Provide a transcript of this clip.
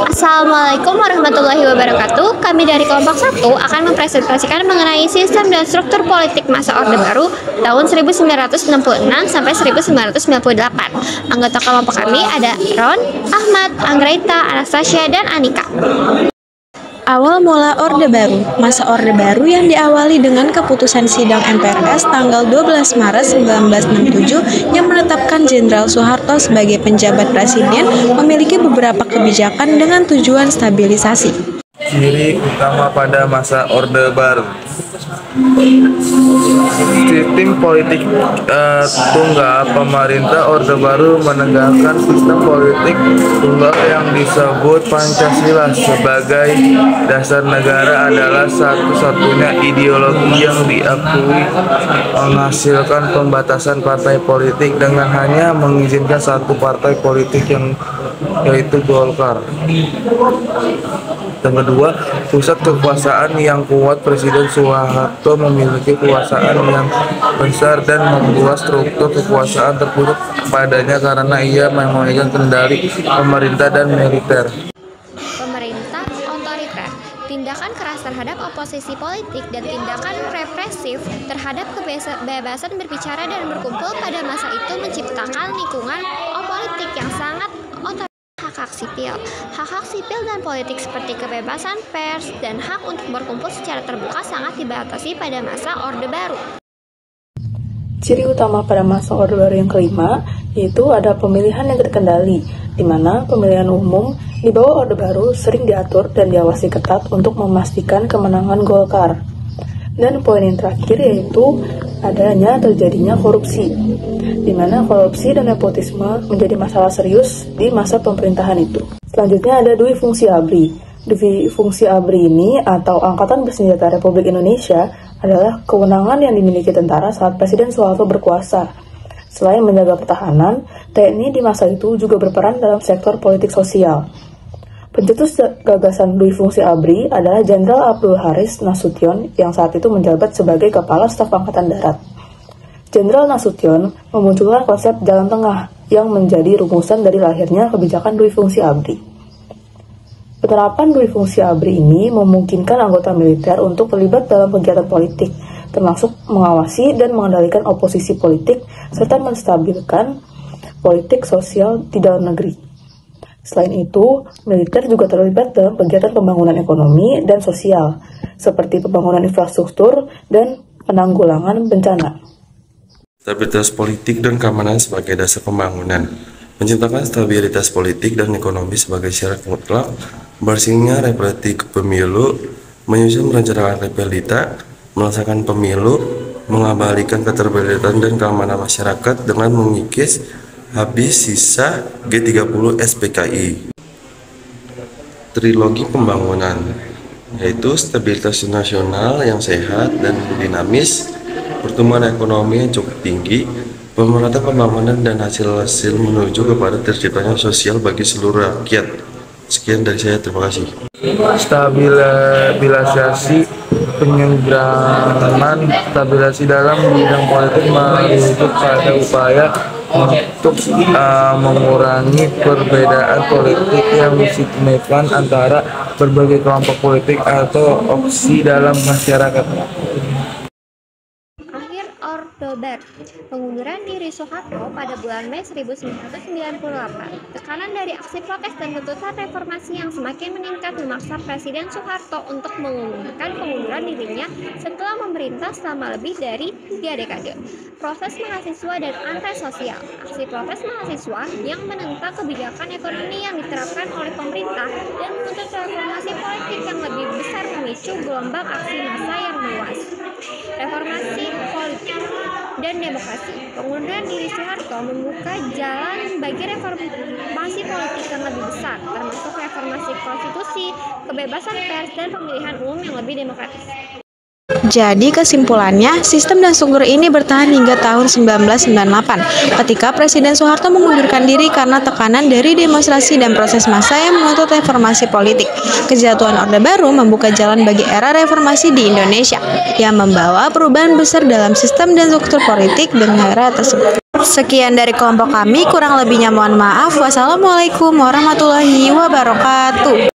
Assalamualaikum warahmatullahi wabarakatuh. Kami dari kelompok 1 akan mempresentasikan mengenai sistem dan struktur politik masa Orde Baru tahun 1966 sampai 1998. Anggota kelompok kami ada Ron, Ahmad, Anggraita, Anastasia, dan Anika. Awal mula Orde Baru. Masa Orde Baru yang diawali dengan keputusan sidang MPRS tanggal 12 Maret 1967 yang menetapkan Jenderal Soeharto sebagai penjabat presiden memiliki beberapa kebijakan dengan tujuan stabilisasi. Ciri utama pada masa Orde Baru: sistem politik tunggal. Pemerintah Orde Baru menegakkan sistem politik tunggal yang disebut Pancasila sebagai dasar negara, adalah satu-satunya ideologi yang diakui menghasilkan pembatasan partai politik dengan hanya mengizinkan satu partai politik yaitu Golkar. Yang kedua, pusat kekuasaan yang kuat. Presiden Soeharto memiliki kekuasaan yang besar dan membuat struktur kekuasaan terpusat padanya karena ia memegang kendali pemerintah dan militer. Pemerintah otoriter, tindakan keras terhadap oposisi politik dan tindakan represif terhadap kebebasan berbicara dan berkumpul pada masa itu menciptakan lingkungan politik yang sangat otoriter. Hak-hak sipil dan politik seperti kebebasan pers dan hak untuk berkumpul secara terbuka sangat dibatasi pada masa Orde Baru. Ciri utama pada masa Orde Baru yang kelima yaitu ada pemilihan yang terkendali, di mana pemilihan umum di bawah Orde Baru sering diatur dan diawasi ketat untuk memastikan kemenangan Golkar. Dan poin yang terakhir yaitu adanya terjadinya korupsi, di mana korupsi dan nepotisme menjadi masalah serius di masa pemerintahan itu. Selanjutnya ada Dwi Fungsi ABRI. Dwi Fungsi ABRI ini atau Angkatan Bersenjata Republik Indonesia adalah kewenangan yang dimiliki tentara saat Presiden Soeharto berkuasa. Selain menjaga pertahanan, TNI di masa itu juga berperan dalam sektor politik sosial. Pencetus gagasan Dwi Fungsi ABRI adalah Jenderal Abdul Haris Nasution yang saat itu menjabat sebagai Kepala Staf Angkatan Darat. Jenderal Nasution memunculkan konsep jalan tengah yang menjadi rumusan dari lahirnya kebijakan Dwi Fungsi ABRI. Penerapan Dwi Fungsi ABRI ini memungkinkan anggota militer untuk terlibat dalam kegiatan politik, termasuk mengawasi dan mengendalikan oposisi politik serta menstabilkan politik sosial di dalam negeri. Selain itu, militer juga terlibat dalam kegiatan pembangunan ekonomi dan sosial, seperti pembangunan infrastruktur dan penanggulangan bencana. Stabilitas politik dan keamanan sebagai dasar pembangunan. Menciptakan stabilitas politik dan ekonomi sebagai syarat mutlak bersihnya representasi pemilu, menyusun perencanaan realita, melaksanakan pemilu, mengabaikan keterlibatan dan keamanan masyarakat dengan mengikis habis sisa G30 SPKI. Trilogi pembangunan yaitu stabilitas nasional yang sehat dan dinamis, pertumbuhan ekonomi yang cukup tinggi, pemerataan pembangunan dan hasil-hasil menuju kepada terciptanya sosial bagi seluruh rakyat. Sekian dari saya, terima kasih. Stabilisasi penyeimbrangan. Stabilisasi dalam bidang politik merujuk pada upaya untuk mengurangi perbedaan politik yang signifikan antara berbagai kelompok politik atau opsi dalam masyarakat. Akhir Orde Baru. Pengunduran diri Soeharto pada bulan Mei 1998. Tekanan dari aksi protes dan tuntutan reformasi yang semakin meningkat memaksa Presiden Soeharto untuk mengumumkan pengunduran dirinya setelah memerintah selama lebih dari 3 dekade. Proses mahasiswa dan anti-sosial. Aksi protes mahasiswa yang menentang kebijakan ekonomi yang diterapkan oleh pemerintah dan menuntut reformasi politik yang lebih besar memicu gelombang aksi massa yang meluas. Reformasi politik dan demokrasi. Pengunduran diri Soeharto membuka jalan bagi reformasi politik yang lebih besar, termasuk reformasi konstitusi, kebebasan pers, dan pemilihan umum yang lebih demokratis. Jadi kesimpulannya, sistem dan struktur ini bertahan hingga tahun 1998, ketika Presiden Soeharto mengundurkan diri karena tekanan dari demonstrasi dan proses massa yang menuntut reformasi politik. Kejatuhan Orde Baru membuka jalan bagi era reformasi di Indonesia, yang membawa perubahan besar dalam sistem dan struktur politik di negara tersebut. Sekian dari kelompok kami, kurang lebihnya mohon maaf. Wassalamualaikum warahmatullahi wabarakatuh.